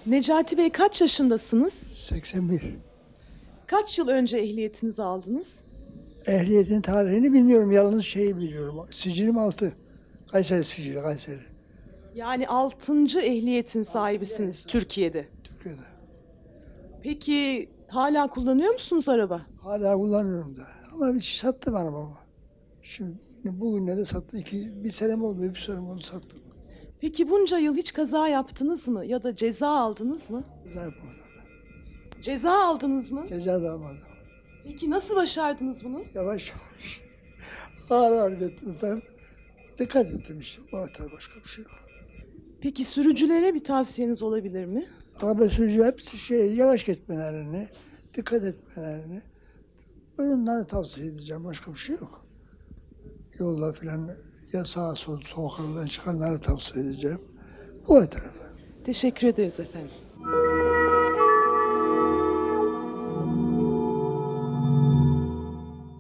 Necati Bey kaç yaşındasınız? 81. Kaç yıl önce ehliyetinizi aldınız? Ehliyetin tarihini bilmiyorum, yalnız şeyi biliyorum. Sicilim 6. Kayseri sicili, Kayseri. Yani 6. ehliyetin sahibisiniz Türkiye'de. Türkiye'de. Peki hala kullanıyor musunuz araba? Hala kullanıyorum da. Ama bir şey sattım arabamı. Şimdi bugünlerde sattım. Bir senem oldu, bir senem oldu sattım. Peki bunca yıl hiç kaza yaptınız mı ya da ceza aldınız mı? Ceza yapmadım. Ceza aldınız mı? Ceza da almadım. Peki nasıl başardınız bunu? Yavaş yavaş. Ağır ağır gittim ben. Dikkat ettim işte. Bu hata, başka bir şey yok. Peki sürücülere bir tavsiyeniz olabilir mi? Araba sürücü hepsi yavaş gitmelerini, dikkat etmelerini. Bunları tavsiye edeceğim. Başka bir şey yok. Yolda filan ya sağa sol sokaklardan çıkanları tavsiye edeceğim. Bu kadar efendim. Teşekkür ederiz efendim.